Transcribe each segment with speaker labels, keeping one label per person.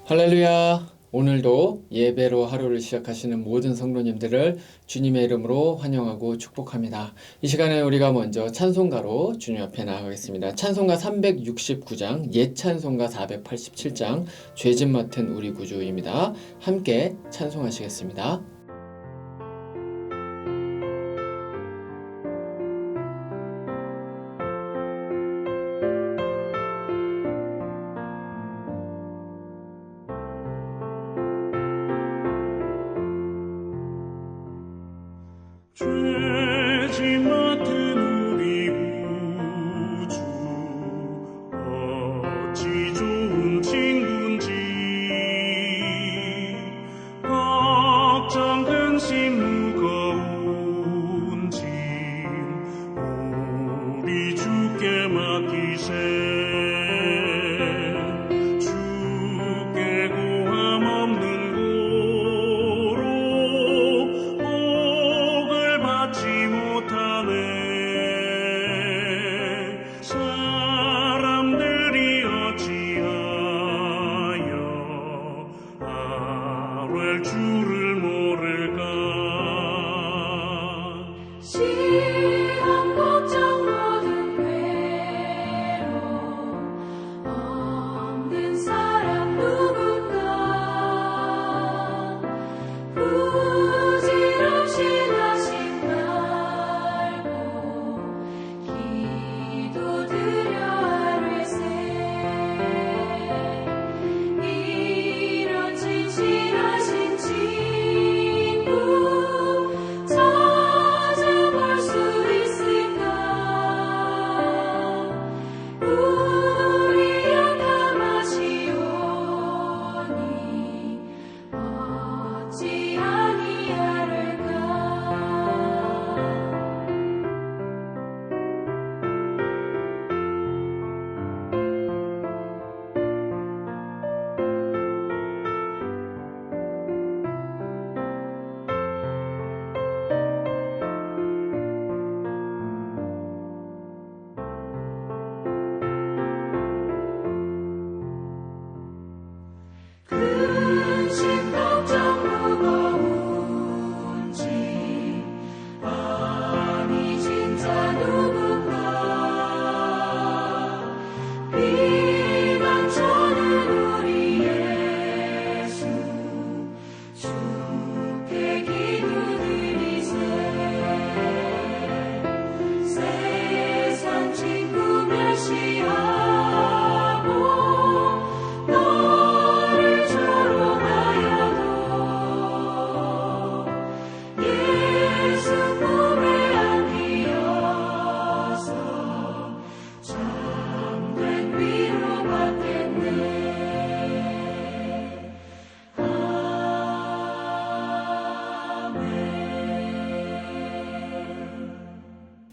Speaker 1: 할렐루야! 오늘도 예배로 하루를 시작하시는 모든 성도님들을 주님의 이름으로 환영하고 축복합니다. 이 시간에 우리가 먼저 찬송가로 주님 앞에 나아가겠습니다. 찬송가 369장, 옛 찬송가 487장, 죄짐 맡은 우리 구주입니다. 함께 찬송하시겠습니다.
Speaker 2: 죄짐 맡은 우리 구주 어찌 좋은 친구인지 걱정 근심 무거운 짐 우리 주께 맡기세 주께 고함 없는 받지 못하네 사람들이 어찌하여 아뢰 주를 모를까
Speaker 3: 시험 걱정 모든 괴로움 없는 사람 누굴까 부질없이 근심 걱정 무거운 짐 아니 진짜 누군가 비방 초는 우리 예수 주께 기도드리세 세상 친구 멸시하고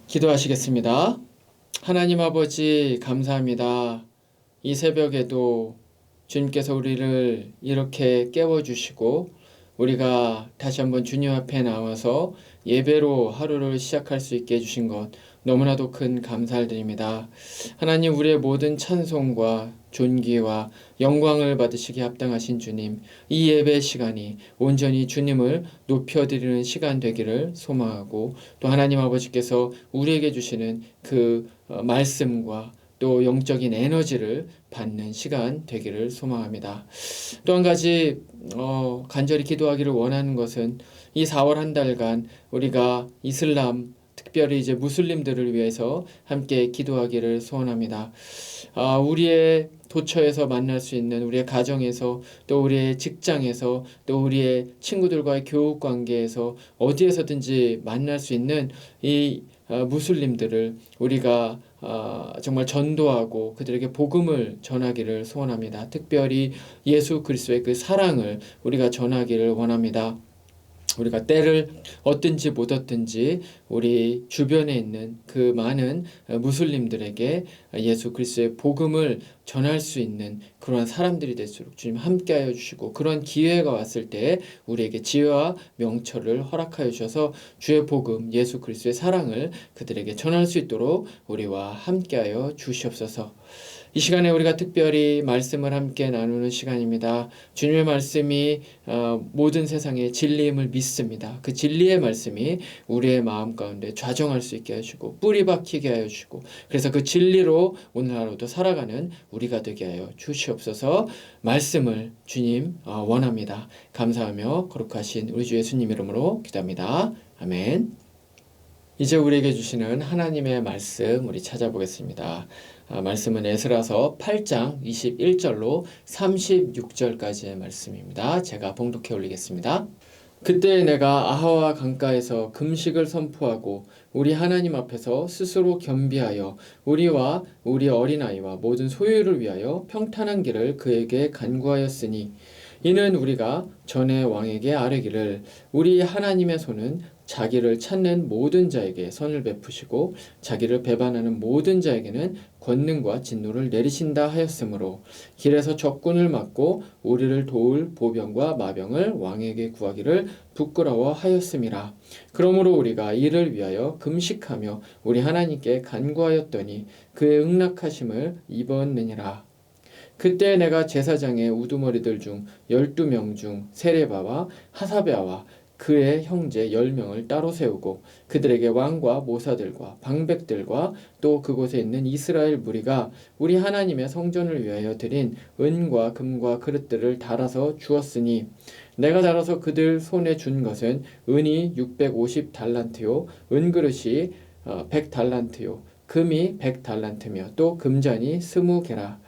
Speaker 1: 기도하시겠습니다. 하나님 아버지 감사합니다. 이 새벽에도 주님께서 우리를 이렇게 깨워주시고 우리가 다시 한번 주님 앞에 나와서 예배로 하루를 시작할 수 있게 해주신 것 너무나도 큰 감사를 드립니다. 하나님 우리의 모든 찬송과 존귀와 영광을 받으시기에 합당하신 주님, 이 예배 시간이 온전히 주님을 높여드리는 시간 되기를 소망하고 또 하나님 아버지께서 우리에게 주시는 그 말씀과 또 영적인 에너지를 받는 시간 되기를 소망합니다. 또 한 가지 간절히 기도하기를 원하는 것은 이 4월 한 달간 우리가 이슬람 특별히 이제 무슬림들을 위해서 함께 기도하기를 소원합니다. 우리의 도처에서 만날 수 있는 우리의 가정에서 또 우리의 직장에서 또 우리의 친구들과의 교육 관계에서 어디에서든지 만날 수 있는 이 무슬림들을 우리가 정말 전도하고 그들에게 복음을 전하기를 소원합니다. 특별히 예수 그리스도의 그 사랑을 우리가 전하기를 원합니다. 우리가 때를 얻든지 못 얻든지 우리 주변에 있는 그 많은 무슬림들에게 예수 그리스도의 복음을 전할 수 있는 그러한 사람들이 될수록 주님 함께하여 주시고, 그런 기회가 왔을 때 우리에게 지혜와 명철을 허락하여 주셔서 주의 복음, 예수 그리스도의 사랑을 그들에게 전할 수 있도록 우리와 함께하여 주시옵소서. 이 시간에 우리가 특별히 말씀을 함께 나누는 시간입니다. 주님의 말씀이 모든 세상의 진리임을 믿습니다. 그 진리의 말씀이 우리의 마음 가운데 좌정할 수 있게 하시고 뿌리 박히게 하여 주시고, 그래서 그 진리로 오늘 하루도 살아가는 우리가 되게 하여 주시옵소서. 말씀을 주님 원합니다. 감사하며 거룩하신 우리 주 예수님 이름으로 기도합니다. 아멘. 이제 우리에게 주시는 하나님의 말씀 우리 찾아보겠습니다. 말씀은 에스라서 8장 21절로 36절까지의 말씀입니다. 제가 봉독해 올리겠습니다. 그때 내가 아하와 강가에서 금식을 선포하고 우리 하나님 앞에서 스스로 겸비하여 우리와 우리 어린아이와 모든 소유를 위하여 평탄한 길을 그에게 간구하였으니, 이는 우리가 전에 왕에게 아뢰기를 우리 하나님의 손은 자기를 찾는 모든 자에게 선을 베푸시고 자기를 배반하는 모든 자에게는 권능과 진노를 내리신다 하였으므로 길에서 적군을 막고 우리를 도울 보병과 마병을 왕에게 구하기를 부끄러워하였음이라. 그러므로 우리가 이를 위하여 금식하며 우리 하나님께 간구하였더니 그의 응낙하심을 입었느니라. 그때 내가 제사장의 우두머리들 중 12명 중 세레바와 하사베아와 그의 형제 10명을 따로 세우고 그들에게 왕과 모사들과 방백들과 또 그곳에 있는 이스라엘 무리가 우리 하나님의 성전을 위하여 드린 은과 금과 그릇들을 달아서 주었으니, 내가 달아서 그들 손에 준 것은 은이 650달란트요 은그릇이 100달란트요 금이 100달란트며 또 금잔이 20개라.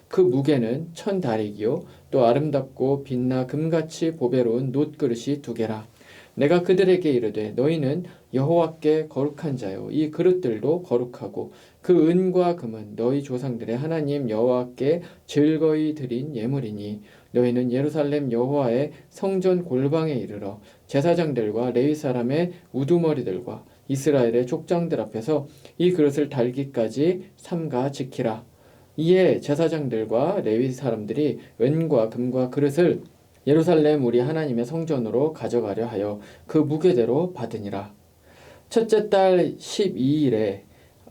Speaker 1: 그 무게는 1000다릭이요 또 아름답고 빛나 금같이 보배로운 놋그릇이 2개라. 내가 그들에게 이르되 너희는 여호와께 거룩한 자요 이 그릇들도 거룩하고 그 은과 금은 너희 조상들의 하나님 여호와께 즐거이 드린 예물이니, 너희는 예루살렘 여호와의 성전 골방에 이르러 제사장들과 레위 사람의 우두머리들과 이스라엘의 족장들 앞에서 이 그릇을 달기까지 삼가 지키라. 이에 제사장들과 레위 사람들이 은과 금과 그릇을 예루살렘 우리 하나님의 성전으로 가져가려 하여 그 무게대로 받으니라. 첫째 달 12일에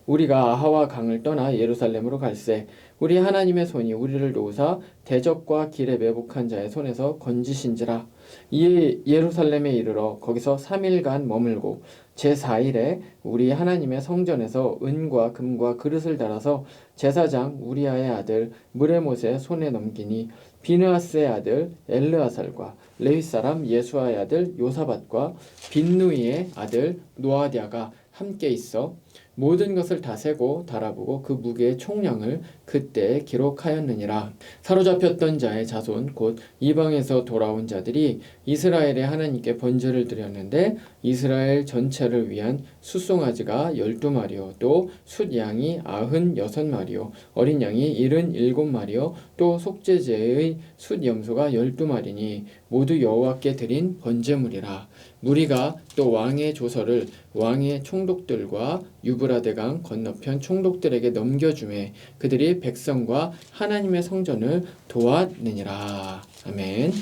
Speaker 1: 우리가 아하와 강을 떠나 예루살렘으로 갈새 우리 하나님의 손이 우리를 도우사 대적과 길에 매복한 자의 손에서 건지신지라. 이에 예루살렘에 이르러 거기서 3일간 머물고 제4일에 우리 하나님의 성전에서 은과 금과 그릇을 달아서 제사장 우리아의 아들 무레못의 손에 넘기니, 비느하스의 아들 엘르아살과 레위 사람 예수아의 아들 요사밧과 빈누이의 아들 노아디아가 함께 있어 모든 것을 다 세고 달아보고 그 무게의 총량을 그때 기록하였느니라. 사로잡혔던 자의 자손 곧 이방에서 돌아온 자들이 이스라엘의 하나님께 번제를 드렸는데, 이스라엘 전체를 위한 숫송아지가 12마리요 또 숫양이 96마리요 어린 양이 77마리요 또 속죄제의 숫염소가 12마리니 모두 여호와께 드린 번제물이라. 무리가 또 왕의 조서를 왕의 총독들과 유브라데강 건너편 총독들에게 넘겨주매 그들이 백성과 하나님의 성전을 도왔느니라. 아멘.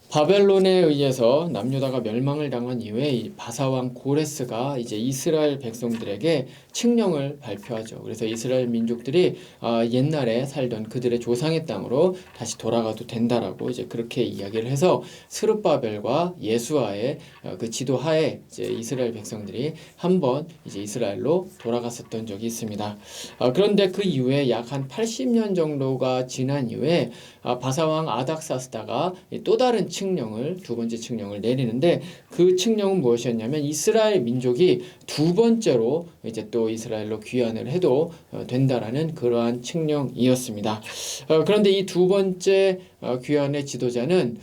Speaker 1: 바벨론에 의해서 남유다가 멸망을 당한 이후에 이 바사왕 고레스가 이제 이스라엘 백성들에게 칙령을 발표하죠. 그래서 이스라엘 민족들이 옛날에 살던 그들의 조상의 땅으로 다시 돌아가도 된다라고 이제 그렇게 이야기를 해서 스룹바벨과 예수아의 그 지도하에 이제 이스라엘 백성들이 한번 이제 이스라엘로 돌아갔었던 적이 있습니다. 그런데 그 이후에 약 한 80년 정도가 지난 이후에 바사왕 아닥사스다가 또 다른 칙령을, 두 번째 칙령을 내리는데, 그 칙령은 무엇이었냐면 이스라엘 민족이 두 번째로 이제 또 이스라엘로 귀환을 해도 된다라는 그러한 칙령이었습니다. 그런데 이 두 번째 귀환의 지도자는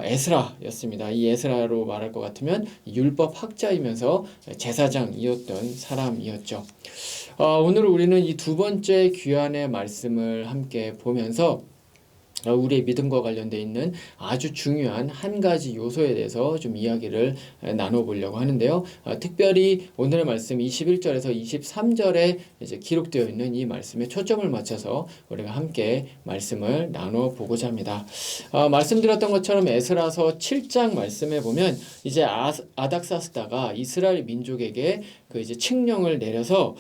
Speaker 1: 에스라였습니다. 이 에스라로 말할 것 같으면 율법 학자이면서 제사장이었던 사람이었죠. 오늘 우리는 이 두 번째 귀환의 말씀을 함께 보면서 우리의 믿음과 관련되어 있는 아주 중요한 한 가지 요소에 대해서 좀 이야기를 나눠보려고 하는데요. 특별히 오늘의 말씀 21절에서 23절에 이제 기록되어 있는 이 말씀에 초점을 맞춰서 우리가 함께 말씀을 나눠보고자 합니다. 말씀드렸던 것처럼 에스라서 7장 말씀에 보면 이제 아닥사스다가 이스라엘 민족에게 그 이제 칙령을 내려서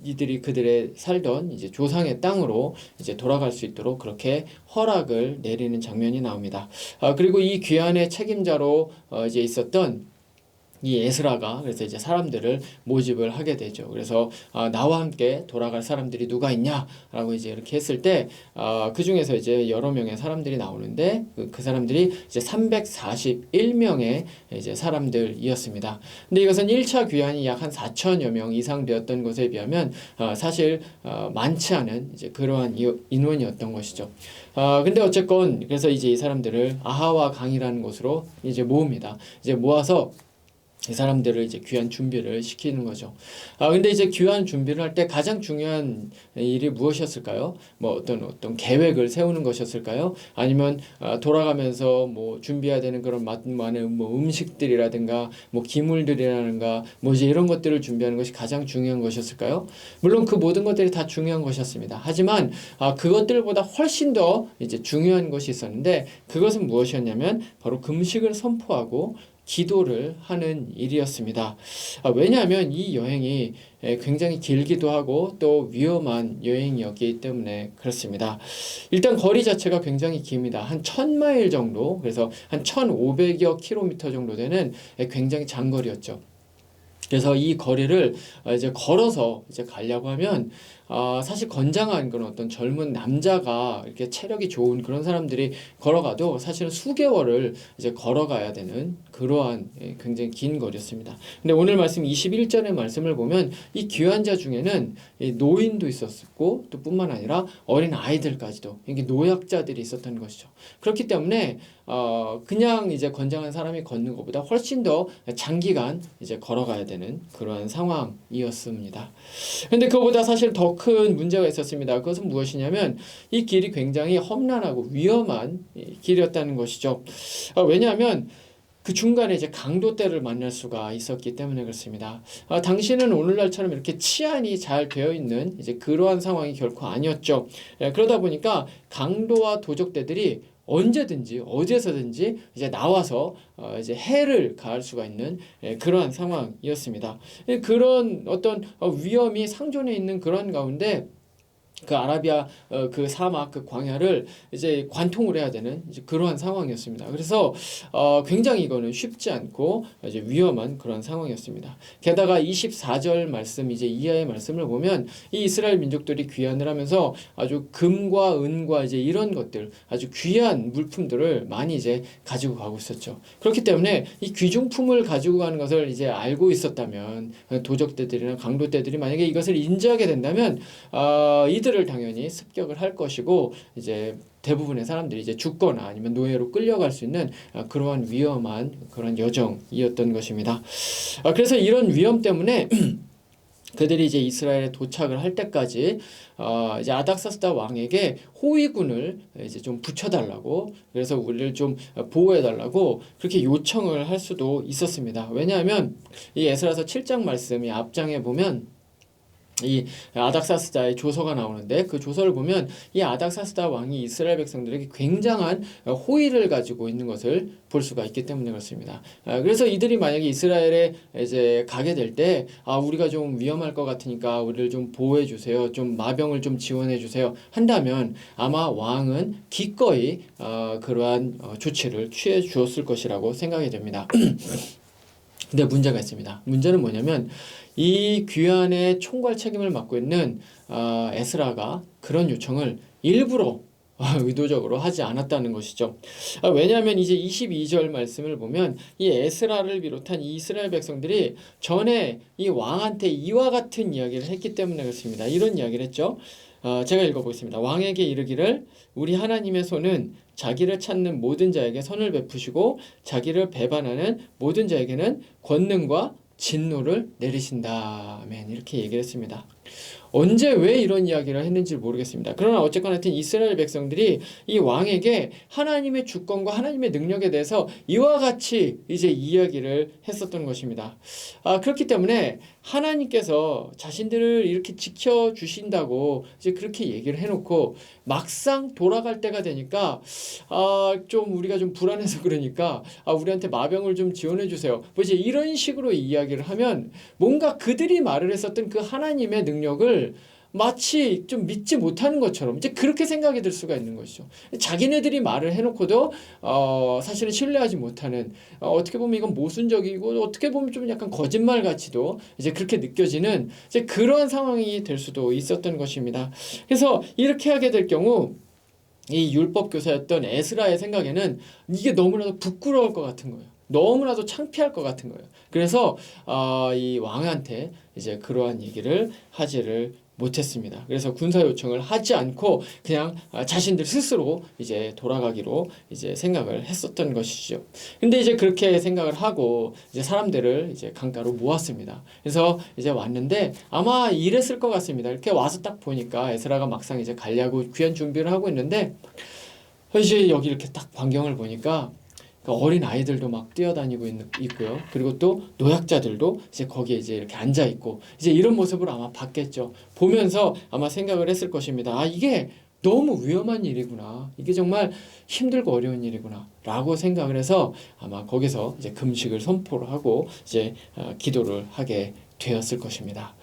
Speaker 1: 이들이 그들의 살던 이제 조상의 땅으로 이제 돌아갈 수 있도록 그렇게 허락을 내리는 장면이 나옵니다. 그리고 이 귀환의 책임자로 이제 있었던 이 에스라가 그래서 이제 사람들을 모집을 하게 되죠. 그래서 나와 함께 돌아갈 사람들이 누가 있냐라고 이제 이렇게 했을 때 그 중에서 이제 여러 명의 사람들이 나오는데 그 사람들이 이제 341명의 이제 사람들이었습니다. 근데 이것은 1차 귀환이 약 한 4천여 명 이상 되었던 것에 비하면 사실 많지 않은 이제 그러한 인원이었던 것이죠. 근데 어쨌건 그래서 이제 이 사람들을 아하와 강이라는 곳으로 이제 모읍니다. 이제 모아서 이 사람들을 이제 귀환 준비를 시키는 거죠. 근데 이제 귀환 준비를 할 때 가장 중요한 일이 무엇이었을까요? 뭐 어떤 계획을 세우는 것이었을까요? 아니면 돌아가면서 뭐 준비해야 되는 그런 많은 뭐 음식들이라든가 뭐 기물들이라든가 뭐 이제 이런 것들을 준비하는 것이 가장 중요한 것이었을까요? 물론 그 모든 것들이 다 중요한 것이었습니다. 하지만 그것들보다 훨씬 더 이제 중요한 것이 있었는데 그것은 무엇이었냐면 바로 금식을 선포하고 기도를 하는 일이었습니다. 왜냐하면 이 여행이 굉장히 길기도 하고 또 위험한 여행이었기 때문에 그렇습니다. 일단 거리 자체가 굉장히 깁니다. 한 1000마일 정도, 그래서 한 1500여 킬로미터 정도 되는 굉장히 장거리였죠. 그래서 이 거리를 이제 걸어서 이제 가려고 하면 사실 건장한 그런 어떤 젊은 남자가 이렇게 체력이 좋은 그런 사람들이 걸어가도 사실은 수개월을 이제 걸어가야 되는 그러한 굉장히 긴 거리였습니다. 근데 오늘 말씀 21절의 말씀을 보면 이 귀환자 중에는 노인도 있었고 또 뿐만 아니라 어린 아이들까지도 이게 노약자들이 있었던 것이죠. 그렇기 때문에 그냥 이제 건장한 사람이 걷는 것보다 훨씬 더 장기간 이제 걸어가야 되는 그러한 상황이었습니다. 근데 그보다 사실 더 큰 문제가 있었습니다. 그것은 무엇이냐면 이 길이 굉장히 험난하고 위험한 길이었다는 것이죠. 왜냐하면 그 중간에 이제 강도떼를 만날 수가 있었기 때문에 그렇습니다. 당시는 오늘날처럼 이렇게 치안이 잘 되어 있는 이제 그러한 상황이 결코 아니었죠. 그러다 보니까 강도와 도적대들이 언제든지 어디에서든지 이제 나와서 이제 해를 가할 수가 있는 그러한 상황이었습니다. 그런 어떤 위험이 상존해 있는 그런 가운데 그 아라비아 그 사막 그 광야를 이제 관통을 해야 되는 이제 그러한 상황이었습니다. 그래서 굉장히 이거는 쉽지 않고 이제 위험한 그런 상황이었습니다. 게다가 24절 말씀 이제 이하의 말씀을 보면 이 이스라엘 민족들이 귀환을 하면서 아주 금과 은과 이제 이런 것들 아주 귀한 물품들을 많이 이제 가지고 가고 있었죠. 그렇기 때문에 이 귀중품을 가지고 가는 것을 이제 알고 있었다면 도적대들이나 강도대들이 만약에 이것을 인지하게 된다면 이들을 당연히 습격을 할 것이고 이제 대부분의 사람들이 이제 죽거나 아니면 노예로 끌려갈 수 있는 그러한 위험한 그런 여정이었던 것입니다. 그래서 이런 위험 때문에 그들이 이제 이스라엘에 도착을 할 때까지 이제 아닥사스다 왕에게 호위군을 이제 좀 붙여달라고, 그래서 우리를 좀 보호해달라고 그렇게 요청을 할 수도 있었습니다. 왜냐하면 이 에스라서 7장 말씀이 앞장에 보면 이 아닥사스다의 조서가 나오는데 그 조서를 보면 이 아닥사스다 왕이 이스라엘 백성들에게 굉장한 호의를 가지고 있는 것을 볼 수가 있기 때문에 그렇습니다. 그래서 이들이 만약에 이스라엘에 이제 가게 될 때 우리가 좀 위험할 것 같으니까 우리를 좀 보호해 주세요, 좀 마병을 좀 지원해 주세요 한다면 아마 왕은 기꺼이 그러한 조치를 취해 주었을 것이라고 생각이 됩니다. 근데 문제가 있습니다. 문제는 뭐냐면 이 귀환의 총괄 책임을 맡고 있는 에스라가 그런 요청을 일부러 의도적으로 하지 않았다는 것이죠. 왜냐하면 이제 22절 말씀을 보면 이 에스라를 비롯한 이 이스라엘 백성들이 전에 이 왕한테 이와 같은 이야기를 했기 때문에 그렇습니다. 이런 이야기를 했죠. 제가 읽어보겠습니다. 왕에게 이르기를 우리 하나님의 손은 자기를 찾는 모든 자에게 선을 베푸시고 자기를 배반하는 모든 자에게는 권능과 진노를 내리신다. 아멘. 이렇게 얘기를 했습니다. 언제 왜 이런 이야기를 했는지 모르겠습니다. 그러나 어쨌거나 하여튼 이스라엘 백성들이 이 왕에게 하나님의 주권과 하나님의 능력에 대해서 이와 같이 이제 이야기를 했었던 것입니다. 그렇기 때문에 하나님께서 자신들을 이렇게 지켜주신다고 이제 그렇게 얘기를 해놓고 막상 돌아갈 때가 되니까 좀 우리가 좀 불안해서 그러니까 우리한테 마병을 좀 지원해 주세요. 뭐 이제 이런 식으로 이야기를 하면 뭔가 그들이 말을 했었던 그 하나님의 능력을 마치 좀 믿지 못하는 것처럼 이제 그렇게 생각이 들 수가 있는 것이죠. 자기네들이 말을 해놓고도 사실은 신뢰하지 못하는 어떻게 보면 이건 모순적이고 어떻게 보면 좀 약간 거짓말 같이도 이제 그렇게 느껴지는 이제 그러한 상황이 될 수도 있었던 것입니다. 그래서 이렇게 하게 될 경우 이 율법 교사였던 에스라의 생각에는 이게 너무나도 부끄러울 것 같은 거예요. 너무나도 창피할 것 같은 거예요. 그래서 이 왕한테 이제 그러한 얘기를 하지를 못했습니다. 그래서 군사 요청을 하지 않고 그냥 자신들 스스로 이제 돌아가기로 이제 생각을 했었던 것이죠. 근데 이제 그렇게 생각을 하고 이제 사람들을 이제 강가로 모았습니다. 그래서 이제 왔는데 아마 이랬을 것 같습니다. 이렇게 와서 딱 보니까 에스라가 막상 이제 가려고 귀한 준비를 하고 있는데 이제 여기 이렇게 딱 광경을 보니까 어린 아이들도 막 뛰어다니고 있고요. 그리고 또 노약자들도 이제 거기에 이제 이렇게 앉아 있고 이제 이런 모습을 아마 봤겠죠. 보면서 아마 생각을 했을 것입니다. 이게 너무 위험한 일이구나. 이게 정말 힘들고 어려운 일이구나. 라고 생각을 해서 아마 거기서 이제 금식을 선포를 하고 이제 기도를 하게 되었을 것입니다.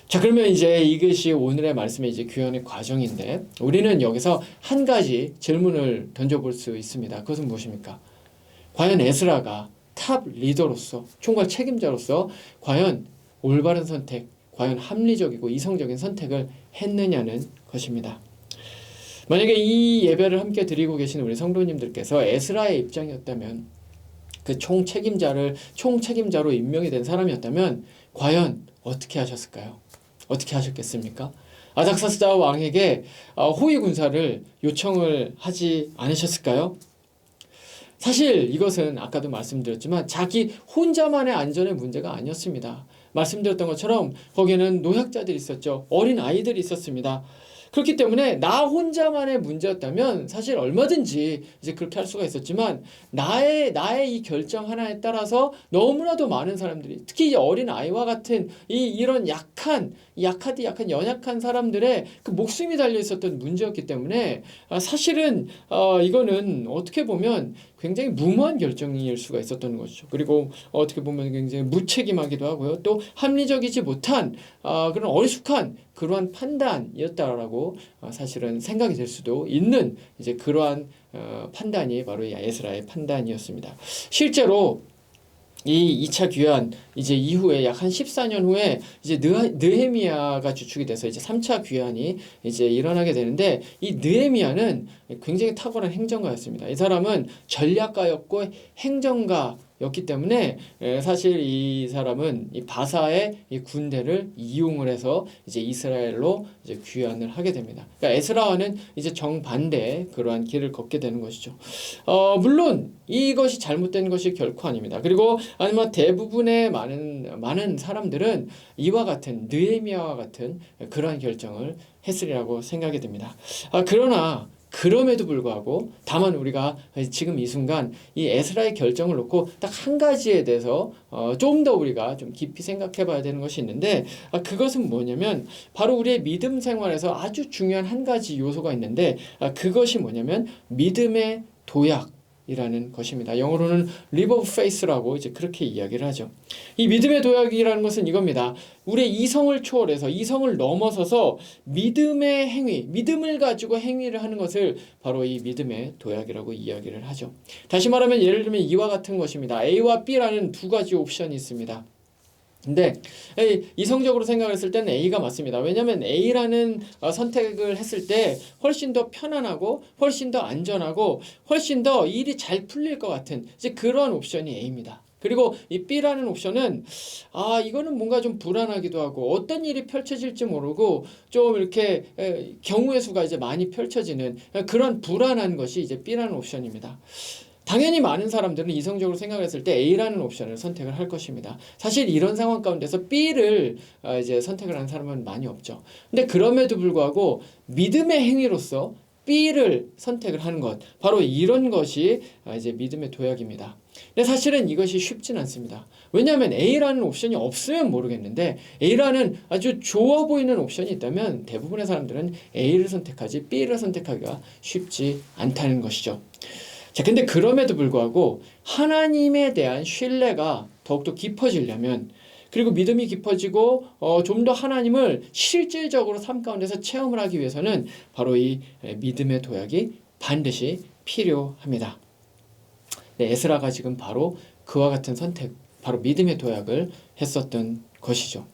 Speaker 1: 자, 그러면 이제 이것이 오늘의 말씀의 이제 귀환의 과정인데 우리는 여기서 한 가지 질문을 던져볼 수 있습니다. 그것은 무엇입니까? 과연 에스라가 탑 리더로서 총괄 책임자로서 과연 올바른 선택, 과연 합리적이고 이성적인 선택을 했느냐는 것입니다. 만약에 이 예배를 함께 드리고 계신 우리 성도님들께서 에스라의 입장이었다면 그 총책임자로 임명이 된 사람이었다면 과연 어떻게 하셨을까요? 어떻게 하셨겠습니까? 아닥사스다 왕에게 호위 군사를 요청을 하지 않으셨을까요? 사실 이것은 아까도 말씀드렸지만 자기 혼자만의 안전의 문제가 아니었습니다. 말씀드렸던 것처럼 거기에는 노약자들이 있었죠. 어린 아이들이 있었습니다. 그렇기 때문에 나 혼자만의 문제였다면 사실 얼마든지 이제 그렇게 할 수가 있었지만 나의 이 결정 하나에 따라서 너무나도 많은 사람들이 특히 이 어린 아이와 같은 이런 약한 연약한 사람들의 그 목숨이 달려 있었던 문제였기 때문에 사실은 이거는 어떻게 보면 굉장히 무모한 결정일 수가 있었던 것이죠. 그리고 어떻게 보면 굉장히 무책임하기도 하고요. 또 합리적이지 못한 그런 어리숙한 그러한 판단이었다라고 사실은 생각이 될 수도 있는 이제 그러한 판단이 바로 이 에스라의 판단이었습니다. 실제로 이 2차 귀환 이제 이후에 약 한 14년 후에 이제 느헤미야가 주축이 돼서 이제 3차 귀환이 이제 일어나게 되는데 이 느헤미야는 굉장히 탁월한 행정가였습니다. 이 사람은 전략가였고 행정가였기 때문에 사실 이 사람은 이 바사의 이 군대를 이용을 해서 이제 이스라엘로 이제 귀환을 하게 됩니다. 그러니까 에스라와는 이제 정반대의 그러한 길을 걷게 되는 것이죠. 물론 이것이 잘못된 것이 결코 아닙니다. 그리고 아마 대부분의 많은 사람들은 이와 같은 느헤미야와 같은 그러한 결정을 했으리라고 생각이 됩니다. 그러나 그럼에도 불구하고 다만 우리가 지금 이 순간 이 에스라의 결정을 놓고 딱 한 가지에 대해서 좀 더 우리가 좀 깊이 생각해 봐야 되는 것이 있는데 그것은 뭐냐면 바로 우리의 믿음 생활에서 아주 중요한 한 가지 요소가 있는데 그것이 뭐냐면 믿음의 도약이라는 것입니다. 영어로는 live of faith라고 이제 그렇게 이야기를 하죠. 이 믿음의 도약이라는 것은 이겁니다. 우리의 이성을 초월해서 이성을 넘어서서 믿음의 행위, 믿음을 가지고 행위를 하는 것을 바로 이 믿음의 도약이라고 이야기를 하죠. 다시 말하면 예를 들면 이와 같은 것입니다. A와 B라는 두 가지 옵션이 있습니다. 근데 이성적으로 생각했을 때는 A가 맞습니다. 왜냐하면 A라는 선택을 했을 때 훨씬 더 편안하고 훨씬 더 안전하고 훨씬 더 일이 잘 풀릴 것 같은 이제 그러한 옵션이 A입니다. 그리고 이 B라는 옵션은 이거는 뭔가 좀 불안하기도 하고 어떤 일이 펼쳐질지 모르고 좀 이렇게 경우의 수가 이제 많이 펼쳐지는 그런 불안한 것이 이제 B라는 옵션입니다. 당연히 많은 사람들은 이성적으로 생각했을 때 A라는 옵션을 선택을 할 것입니다. 사실 이런 상황 가운데서 B를 이제 선택을 하는 사람은 많이 없죠. 근데 그럼에도 불구하고 믿음의 행위로서 B를 선택을 하는 것, 바로 이런 것이 이제 믿음의 도약입니다. 근데 사실은 이것이 쉽진 않습니다. 왜냐하면 A라는 옵션이 없으면 모르겠는데 A라는 아주 좋아 보이는 옵션이 있다면 대부분의 사람들은 A를 선택하지 B를 선택하기가 쉽지 않다는 것이죠. 자, 근데 그럼에도 불구하고 하나님에 대한 신뢰가 더욱더 깊어지려면, 그리고 믿음이 깊어지고 좀 더 하나님을 실질적으로 삶 가운데서 체험을 하기 위해서는 바로 이 믿음의 도약이 반드시 필요합니다. 네, 에스라가 지금 바로 그와 같은 선택, 바로 믿음의 도약을 했었던 것이죠.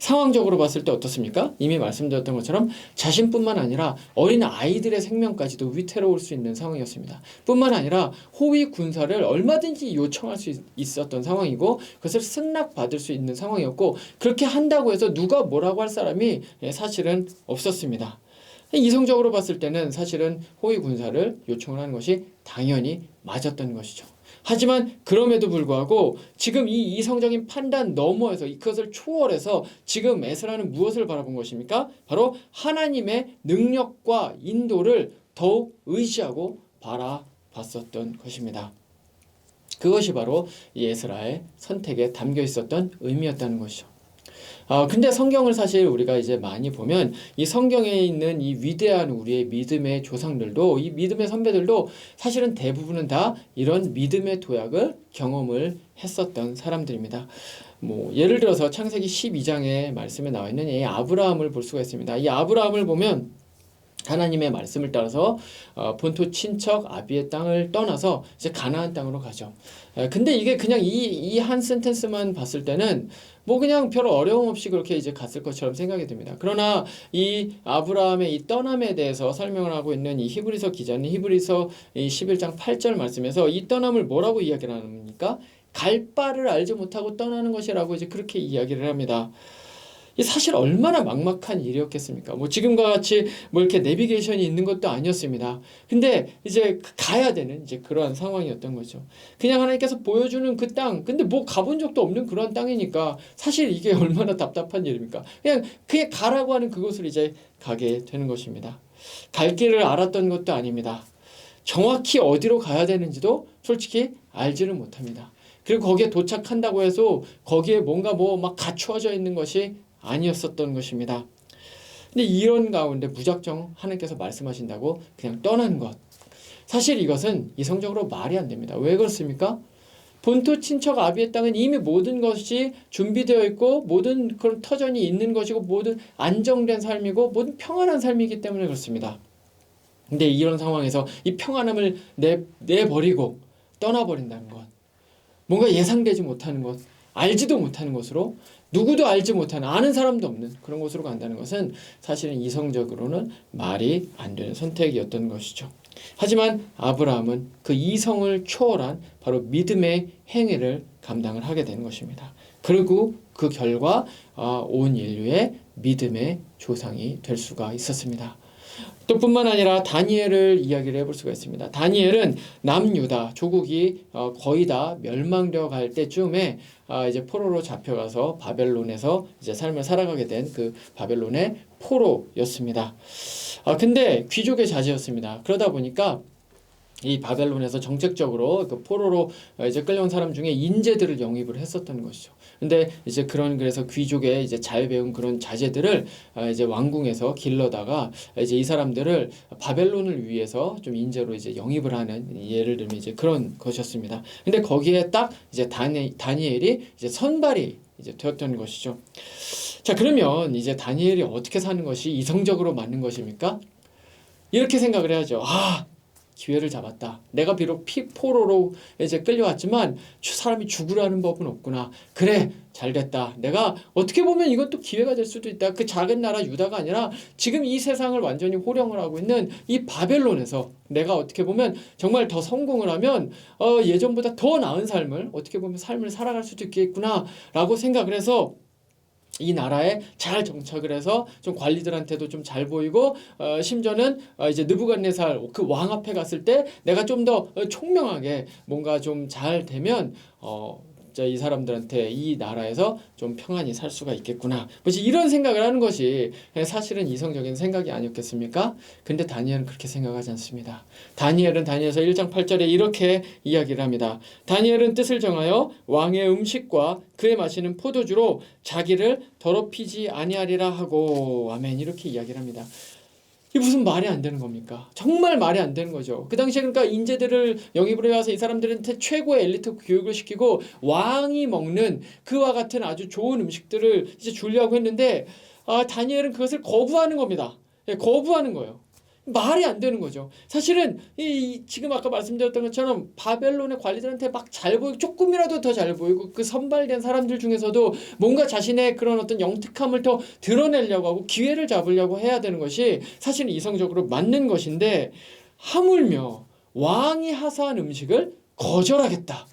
Speaker 1: 상황적으로 봤을 때 어떻습니까? 이미 말씀드렸던 것처럼 자신뿐만 아니라 어린 아이들의 생명까지도 위태로울 수 있는 상황이었습니다. 뿐만 아니라 호위 군사를 얼마든지 요청할 수 있었던 상황이고 그것을 승낙받을 수 있는 상황이었고, 그렇게 한다고 해서 누가 뭐라고 할 사람이 사실은 없었습니다. 이성적으로 봤을 때는 사실은 호위 군사를 요청을 하는 것이 당연히 맞았던 것이죠. 하지만 그럼에도 불구하고 지금 이 이성적인 판단 너머에서 그것을 초월해서 지금 에스라는 무엇을 바라본 것입니까? 바로 하나님의 능력과 인도를 더욱 의지하고 바라봤었던 것입니다. 그것이 바로 이 에스라의 선택에 담겨 있었던 의미였다는 것이죠. 근데 성경을 사실 우리가 이제 많이 보면 이 성경에 있는 이 위대한 우리의 믿음의 조상들도, 이 믿음의 선배들도 사실은 대부분은 다 이런 믿음의 도약을 경험을 했었던 사람들입니다. 뭐 예를 들어서 창세기 12장의 말씀에 나와 있는 이 아브라함을 볼 수가 있습니다. 이 아브라함을 보면 하나님의 말씀을 따라서 본토 친척 아비의 땅을 떠나서 이제 가나안 땅으로 가죠. 근데 이게 그냥 이 한 센텐스만 봤을 때는 뭐 그냥 별 어려움 없이 그렇게 이제 갔을 것처럼 생각이 듭니다. 그러나 이 아브라함의 이 떠남에 대해서 설명을 하고 있는 이 히브리서 기자는 히브리서 이 11장 8절 말씀에서 이 떠남을 뭐라고 이야기를 합니까? 갈 바를 알지 못하고 떠나는 것이라고 이제 그렇게 이야기를 합니다. 사실 얼마나 막막한 일이었겠습니까? 뭐 지금과 같이 뭐 이렇게 내비게이션이 있는 것도 아니었습니다. 근데 이제 가야 되는 이제 그러한 상황이었던 거죠. 그냥 하나님께서 보여주는 그 땅, 근데 뭐 가본 적도 없는 그런 땅이니까 사실 이게 얼마나 답답한 일입니까? 그냥 가라고 하는 그곳을 이제 가게 되는 것입니다. 갈 길을 알았던 것도 아닙니다. 정확히 어디로 가야 되는지도 솔직히 알지를 못합니다. 그리고 거기에 도착한다고 해서 거기에 뭔가 뭐 막 갖추어져 있는 것이 아니었었던 것입니다. 근데 이런 가운데 무작정 하나님께서 말씀하신다고 그냥 떠난 것, 사실 이것은 이성적으로 말이 안 됩니다. 왜 그렇습니까? 본토 친척 아비의 땅은 이미 모든 것이 준비되어 있고 모든 그런 터전이 있는 것이고 모든 안정된 삶이고 모든 평안한 삶이기 때문에 그렇습니다. 근데 이런 상황에서 이 평안함을 내버리고 떠나버린다는 것, 뭔가 예상되지 못하는 것, 알지도 못하는 것으로, 누구도 알지 못하는, 아는 사람도 없는 그런 곳으로 간다는 것은 사실은 이성적으로는 말이 안 되는 선택이었던 것이죠. 하지만 아브라함은 그 이성을 초월한 바로 믿음의 행위를 감당을 하게 되는 것입니다. 그리고 그 결과 온 인류의 믿음의 조상이 될 수가 있었습니다. 또 뿐만 아니라 다니엘을 이야기를 해볼 수가 있습니다. 다니엘은 남유다 조국이 거의 다 멸망되어 갈 때쯤에 이제 포로로 잡혀가서 바벨론에서 이제 삶을 살아가게 된 그 바벨론의 포로였습니다. 근데 귀족의 자제였습니다. 그러다 보니까 이 바벨론에서 정책적으로 그 포로로 이제 끌려온 사람 중에 인재들을 영입을 했었던 것이죠. 근데 이제 그래서 귀족의 이제 잘 배운 그런 자제들을 이제 왕궁에서 길러다가 이제 이 사람들을 바벨론을 위해서 좀 인재로 이제 영입을 하는, 예를 들면 이제 그런 것이었습니다. 근데 거기에 딱 이제 다니엘이 이제 선발이 이제 되었던 것이죠. 자, 그러면 이제 다니엘이 어떻게 사는 것이 이성적으로 맞는 것입니까? 이렇게 생각을 해야죠. 기회를 잡았다. 내가 비록 포로로 이제 끌려왔지만 사람이 죽으라는 법은 없구나. 그래, 잘됐다. 내가 어떻게 보면 이것도 기회가 될 수도 있다. 그 작은 나라 유다가 아니라 지금 이 세상을 완전히 호령을 하고 있는 이 바벨론에서 내가 어떻게 보면 정말 더 성공을 하면 예전보다 더 나은 삶을, 어떻게 보면 삶을 살아갈 수도 있겠구나 라고 생각을 해서 이 나라에 잘 정착을 해서 좀 관리들한테도 좀 잘 보이고 심지어는 이제 느부갓네살 그 왕 앞에 갔을 때 내가 좀 더 총명하게 뭔가 좀 잘 되면 이 사람들한테 이 나라에서 좀 평안히 살 수가 있겠구나. 뭐지 이런 생각을 하는 것이 사실은 이성적인 생각이 아니었겠습니까? 근데 다니엘은 그렇게 생각하지 않습니다. 다니엘은 다니엘서 1장 8절에 이렇게 이야기를 합니다. 다니엘은 뜻을 정하여 왕의 음식과 그의 마시는 포도주로 자기를 더럽히지 아니하리라 하고 아멘 이렇게 이야기를 합니다. 이게 무슨 말이 안 되는 겁니까? 정말 말이 안 되는 거죠. 그 당시에 그러니까 인재들을 영입을 해와서 이 사람들한테 최고의 엘리트 교육을 시키고 왕이 먹는 그와 같은 아주 좋은 음식들을 이제 주려고 했는데 다니엘은 그것을 거부하는 겁니다. 예, 거부하는 거예요. 말이 안 되는 거죠. 사실은 지금 아까 말씀드렸던 것처럼 바벨론의 관리들한테 막 잘 보이고 조금이라도 더 잘 보이고 그 선발된 사람들 중에서도 뭔가 자신의 그런 어떤 영특함을 더 드러내려고 하고 기회를 잡으려고 해야 되는 것이 사실은 이성적으로 맞는 것인데 하물며 왕이 하사한 음식을 거절하겠다.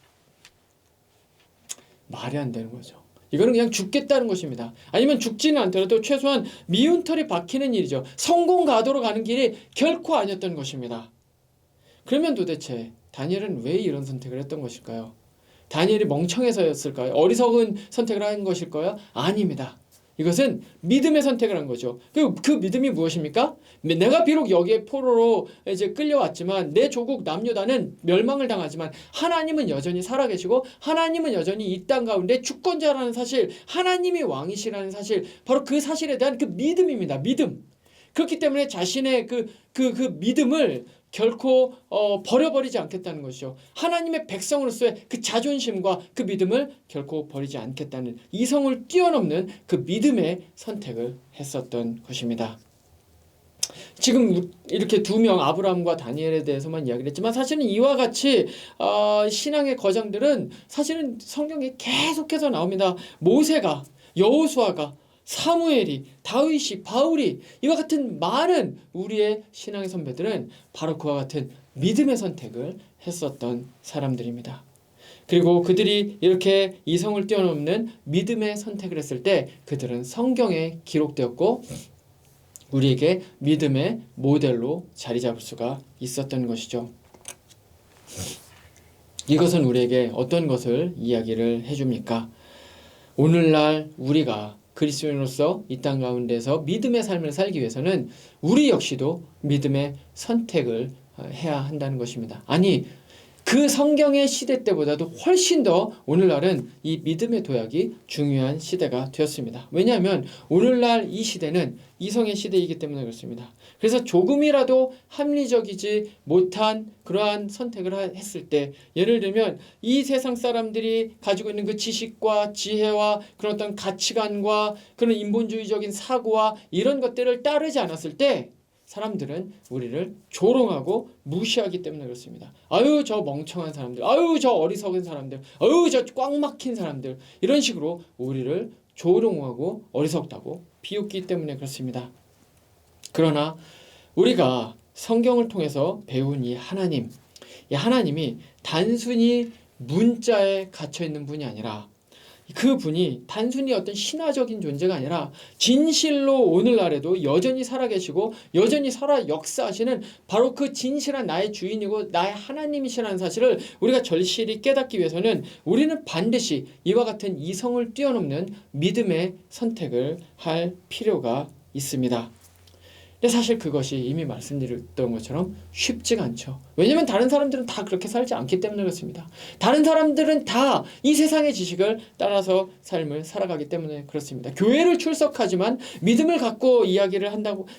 Speaker 1: 말이 안 되는 거죠. 이거는 그냥 죽겠다는 것입니다. 아니면 죽지는 않더라도 최소한 미운 털이 박히는 일이죠. 성공 가도로 가는 길이 결코 아니었던 것입니다. 그러면 도대체 다니엘은 왜 이런 선택을 했던 것일까요? 다니엘이 멍청해서였을까요? 어리석은 선택을 한 것일까요? 아닙니다. 이것은 믿음의 선택을 한 거죠. 그 믿음이 무엇입니까? 내가 비록 여기에 포로로 이제 끌려왔지만 내 조국 남유다는 멸망을 당하지만 하나님은 여전히 살아계시고 하나님은 여전히 이 땅 가운데 주권자라는 사실, 하나님이 왕이시라는 사실, 바로 그 사실에 대한 그 믿음입니다. 믿음. 그렇기 때문에 자신의 그 믿음을 결코 버려버리지 않겠다는 것이죠. 하나님의 백성으로서의 그 자존심과 그 믿음을 결코 버리지 않겠다는 이성을 뛰어넘는 그 믿음의 선택을 했었던 것입니다. 지금 이렇게 두 명 아브라함과 다니엘에 대해서만 이야기를 했지만 사실은 이와 같이 신앙의 거장들은 사실은 성경에 계속해서 나옵니다. 모세가, 여호수아가, 사무엘이, 다윗이, 바울이 이와 같은 많은 우리의 신앙의 선배들은 바로 그와 같은 믿음의 선택을 했었던 사람들입니다. 그리고 그들이 이렇게 이성을 뛰어넘는 믿음의 선택을 했을 때 그들은 성경에 기록되었고 우리에게 믿음의 모델로 자리 잡을 수가 있었던 것이죠. 이것은 우리에게 어떤 것을 이야기를 해줍니까? 오늘날 우리가 그리스도인으로서 이 땅 가운데서 믿음의 삶을 살기 위해서는 우리 역시도 믿음의 선택을 해야 한다는 것입니다. 아니, 그 성경의 시대 때보다도 훨씬 더 오늘날은 이 믿음의 도약이 중요한 시대가 되었습니다. 왜냐하면 오늘날 이 시대는 이성의 시대이기 때문에 그렇습니다. 그래서 조금이라도 합리적이지 못한 그러한 선택을 했을 때 예를 들면 이 세상 사람들이 가지고 있는 그 지식과 지혜와 그런 어떤 가치관과 그런 인본주의적인 사고와 이런 것들을 따르지 않았을 때 사람들은 우리를 조롱하고 무시하기 때문에 그렇습니다. 아유 저 멍청한 사람들, 아유 저 어리석은 사람들, 아유 저 꽉 막힌 사람들 이런 식으로 우리를 조롱하고 어리석다고 비웃기 때문에 그렇습니다. 그러나 우리가 성경을 통해서 배운 이 하나님이 단순히 문자에 갇혀있는 분이 아니라 그 분이 단순히 어떤 신화적인 존재가 아니라 진실로 오늘날에도 여전히 살아계시고 여전히 살아 역사하시는 바로 그 진실한 나의 주인이고 나의 하나님이시라는 사실을 우리가 절실히 깨닫기 위해서는 우리는 반드시 이와 같은 이성을 뛰어넘는 믿음의 선택을 할 필요가 있습니다. 근데 사실 그것이 이미 말씀드렸던 것처럼 쉽지가 않죠. 왜냐하면 다른 사람들은 다 그렇게 살지 않기 때문에 그렇습니다. 다른 사람들은 다 이 세상의 지식을 따라서 삶을 살아가기 때문에 그렇습니다. 교회를 출석하지만 믿음을 갖고 이야기를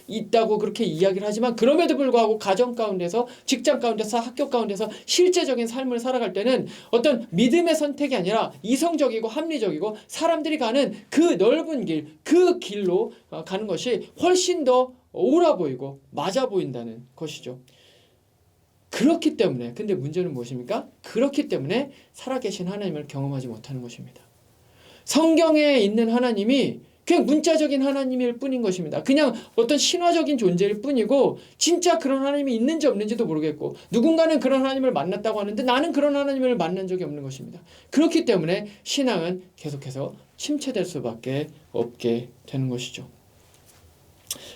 Speaker 1: 있다고 그렇게 이야기를 하지만 그럼에도 불구하고 가정 가운데서 직장 가운데서 학교 가운데서 실제적인 삶을 살아갈 때는 어떤 믿음의 선택이 아니라 이성적이고 합리적이고 사람들이 가는 그 넓은 길, 그 길로 가는 것이 훨씬 더 옳아 보이고 맞아 보인다는 것이죠. 그렇기 때문에 근데 문제는 무엇입니까? 그렇기 때문에 살아계신 하나님을 경험하지 못하는 것입니다. 성경에 있는 하나님이 그냥 문자적인 하나님일 뿐인 것입니다. 그냥 어떤 신화적인 존재일 뿐이고 진짜 그런 하나님이 있는지 없는지도 모르겠고 누군가는 그런 하나님을 만났다고 하는데 나는 그런 하나님을 만난 적이 없는 것입니다. 그렇기 때문에 신앙은 계속해서 침체될 수밖에 없게 되는 것이죠.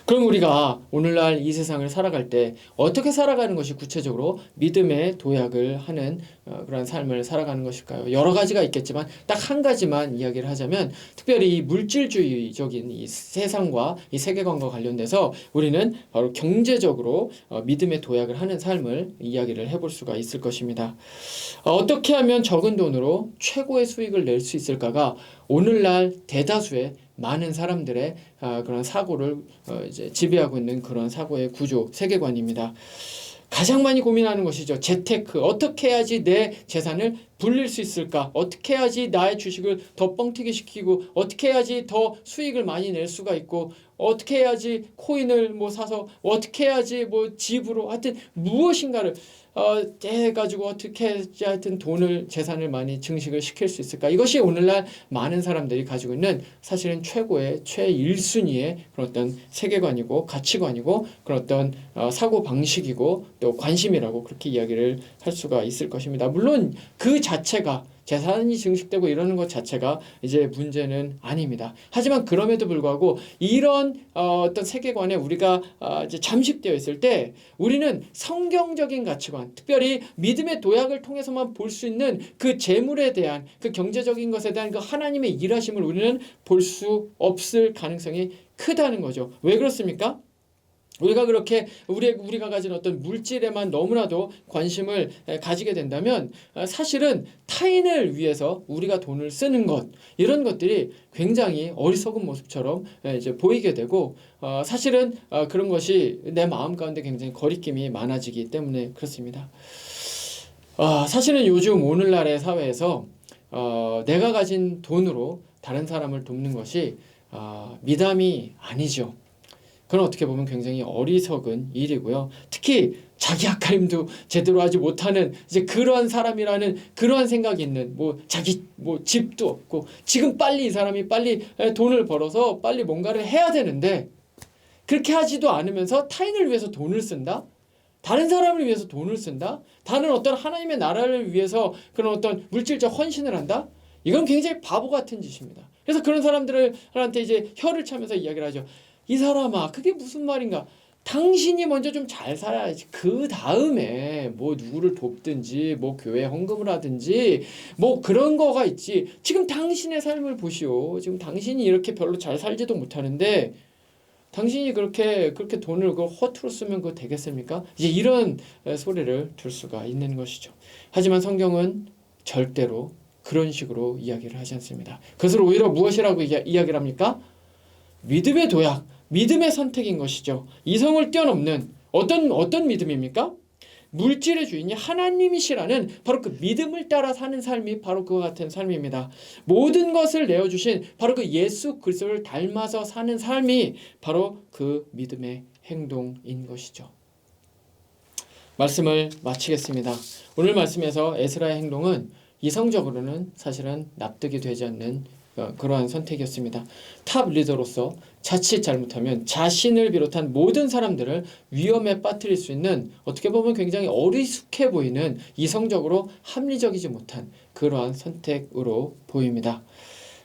Speaker 1: 그럼 우리가 오늘날 이 세상을 살아갈 때 어떻게 살아가는 것이 구체적으로 믿음의 도약을 하는 그런 삶을 살아가는 것일까요? 여러 가지가 있겠지만 딱 한 가지만 이야기를 하자면 특별히 이 물질주의적인 이 세상과 이 세계관과 관련돼서 우리는 바로 경제적으로 믿음의 도약을 하는 삶을 이야기를 해볼 수가 있을 것입니다. 어떻게 하면 적은 돈으로 최고의 수익을 낼 수 있을까가 오늘날 대다수의 많은 사람들의 그런 사고를 이제 지배하고 있는 그런 사고의 구조, 세계관입니다. 가장 많이 고민하는 것이죠. 재테크. 어떻게 해야지 내 재산을 불릴 수 있을까? 어떻게 해야지 나의 주식을 더 뻥튀기 시키고 어떻게 해야지 더 수익을 많이 낼 수가 있고 어떻게 해야지 코인을 뭐 사서 어떻게 해야지 뭐 집으로 하여튼 무엇인가를 해가지고 어떻게 해야지 하여튼 돈을 재산을 많이 증식을 시킬 수 있을까? 이것이 오늘날 많은 사람들이 가지고 있는 사실은 최고의 최1순위의 그런 어떤 세계관이고 가치관이고 그런 어떤 사고 방식이고 또 관심이라고 그렇게 이야기를 할 수가 있을 것입니다. 물론 그 자체가 재산이 증식되고 이러는 것 자체가 이제 문제는 아닙니다. 하지만 그럼에도 불구하고 이런 어떤 세계관에 우리가 이제 잠식되어 있을 때 우리는 성경적인 가치관, 특별히 믿음의 도약을 통해서만 볼 수 있는 그 재물에 대한 그 경제적인 것에 대한 그 하나님의 일하심을 우리는 볼 수 없을 가능성이 크다는 거죠. 왜 그렇습니까? 우리가 그렇게 우리가 가진 어떤 물질에만 너무나도 관심을 가지게 된다면 사실은 타인을 위해서 우리가 돈을 쓰는 것 이런 것들이 굉장히 어리석은 모습처럼 이제 보이게 되고 사실은 그런 것이 내 마음 가운데 굉장히 거리낌이 많아지기 때문에 그렇습니다. 사실은 요즘 오늘날의 사회에서 내가 가진 돈으로 다른 사람을 돕는 것이 미담이 아니죠. 그건 어떻게 보면 굉장히 어리석은 일이고요. 특히 자기 앞가림도 제대로 하지 못하는 이제 그러한 사람이라는 그러한 생각이 있는 자기 집도 없고 지금 빨리 이 사람이 빨리 돈을 벌어서 빨리 뭔가를 해야 되는데 그렇게 하지도 않으면서 타인을 위해서 돈을 쓴다? 다른 사람을 위해서 돈을 쓴다? 다른 어떤 하나님의 나라를 위해서 그런 어떤 물질적 헌신을 한다? 이건 굉장히 바보 같은 짓입니다. 그래서 그런 사람들한테 이제 혀를 차면서 이야기를 하죠. 이 사람아, 그게 무슨 말인가? 당신이 먼저 좀 잘 살아야지. 그 다음에 뭐 누구를 돕든지 뭐 교회 헌금을 하든지 뭐 그런 거가 있지. 지금 당신의 삶을 보시오. 지금 당신이 이렇게 별로 잘 살지도 못하는데 당신이 그렇게 돈을 그걸 허투루 쓰면 그거 되겠습니까? 이제 이런 소리를 들 수가 있는 것이죠. 하지만 성경은 절대로 그런 식으로 이야기를 하지 않습니다. 그것을 오히려 무엇이라고 이야기를 합니까? 믿음의 도약, 믿음의 선택인 것이죠. 이성을 뛰어넘는 어떤 믿음입니까? 물질의 주인이 하나님이시라는 바로 그 믿음을 따라 사는 삶이 바로 그와 같은 삶입니다. 모든 것을 내어주신 바로 그 예수 그리스도를 닮아서 사는 삶이 바로 그 믿음의 행동인 것이죠. 말씀을 마치겠습니다. 오늘 말씀에서 에스라의 행동은 이성적으로는 사실은 납득이 되지 않는 그러한 선택이었습니다. 탑 리더로서 자칫 잘못하면 자신을 비롯한 모든 사람들을 위험에 빠뜨릴 수 있는 어떻게 보면 굉장히 어리숙해 보이는 이성적으로 합리적이지 못한 그러한 선택으로 보입니다.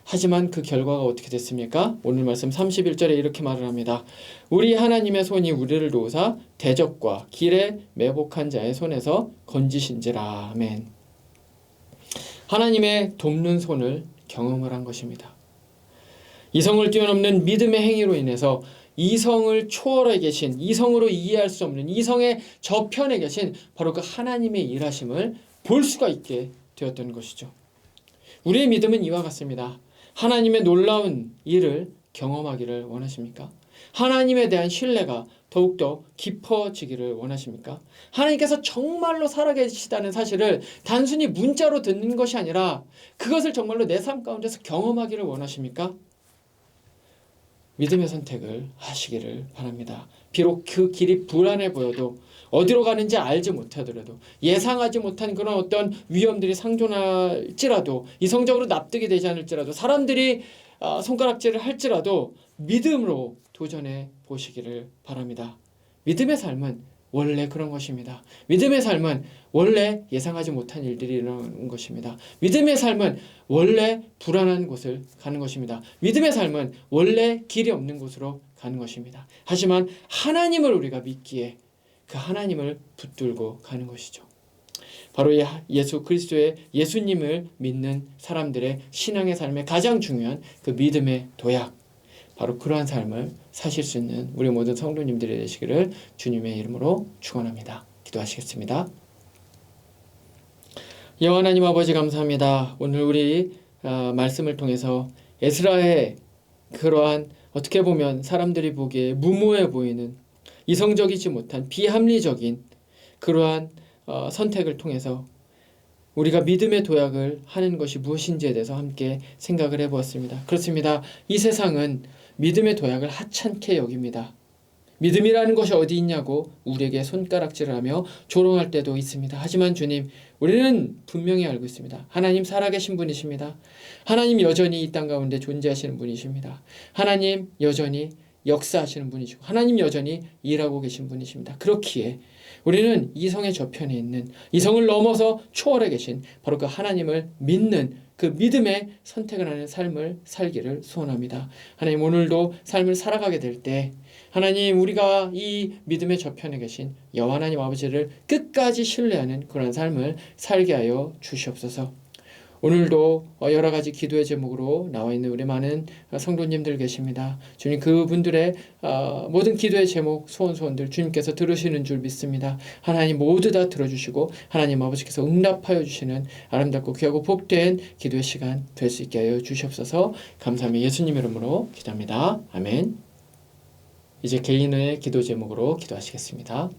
Speaker 1: 하지만 그 결과가 어떻게 됐습니까? 오늘 말씀 31절에 이렇게 말을 합니다. 우리 하나님의 손이 우리를 도우사 대적과 길에 매복한 자의 손에서 건지신지라. 아멘. 하나님의 돕는 손을 경험을 한 것입니다. 이성을 뛰어넘는 믿음의 행위로 인해서 이성을 초월해 계신, 이성으로 이해할 수 없는 이성의 저편에 계신 바로 그 하나님의 일하심을 볼 수가 있게 되었던 것이죠. 우리의 믿음은 이와 같습니다. 하나님의 놀라운 일을 경험하기를 원하십니까? 하나님에 대한 신뢰가 더욱더 깊어지기를 원하십니까? 하나님께서 정말로 살아계시다는 사실을 단순히 문자로 듣는 것이 아니라 그것을 정말로 내 삶 가운데서 경험하기를 원하십니까? 믿음의 선택을 하시기를 바랍니다. 비록 그 길이 불안해 보여도 어디로 가는지 알지 못하더라도 예상하지 못한 그런 어떤 위험들이 상존할지라도 이성적으로 납득이 되지 않을지라도 사람들이 손가락질을 할지라도 믿음으로 도전해 보시기를 바랍니다. 믿음의 삶은 원래 그런 것입니다. 믿음의 삶은 원래 예상하지 못한 일들이 일어나는 것입니다. 믿음의 삶은 원래 불안한 곳을 가는 것입니다. 믿음의 삶은 원래 길이 없는 곳으로 가는 것입니다. 하지만 하나님을 우리가 믿기에 그 하나님을 붙들고 가는 것이죠. 바로 예수 그리스도의 예수님을 믿는 사람들의 신앙의 삶의 가장 중요한 그 믿음의 도약, 바로 그러한 삶을 사실 수 있는 우리 모든 성도님들이 되시기를 주님의 이름으로 축원합니다. 기도하시겠습니다. 여호와 하나님 아버지 감사합니다. 오늘 우리 말씀을 통해서 에스라의 그러한 어떻게 보면 사람들이 보기에 무모해 보이는 이성적이지 못한 비합리적인 그러한 선택을 통해서 우리가 믿음의 도약을 하는 것이 무엇인지에 대해서 함께 생각을 해보았습니다. 그렇습니다. 이 세상은 믿음의 도약을 하찮게 여깁니다. 믿음이라는 것이 어디 있냐고 우리에게 손가락질을 하며 조롱할 때도 있습니다. 하지만 주님, 우리는 분명히 알고 있습니다. 하나님 살아계신 분이십니다. 하나님 여전히 이 땅 가운데 존재하시는 분이십니다. 하나님 여전히 역사하시는 분이시고 하나님 여전히 일하고 계신 분이십니다. 그렇기에 우리는 이성의 저편에 있는, 이성을 넘어서 초월해 계신 바로 그 하나님을 믿는 그 믿음의 선택을 하는 삶을 살기를 소원합니다. 하나님, 오늘도 삶을 살아가게 될 때 하나님, 우리가 이 믿음의 저편에 계신 여호와 하나님 아버지를 끝까지 신뢰하는 그런 삶을 살게 하여 주시옵소서. 오늘도 여러 가지 기도의 제목으로 나와 있는 우리 많은 성도님들 계십니다. 주님, 그분들의 모든 기도의 제목, 소원들 주님께서 들으시는 줄 믿습니다. 하나님 모두 다 들어주시고 하나님 아버지께서 응답하여 주시는 아름답고 귀하고 복된 기도의 시간 될 수 있게 하여 주시옵소서. 감사하며 예수님 이름으로 기도합니다. 아멘. 이제 개인의 기도 제목으로 기도하시겠습니다.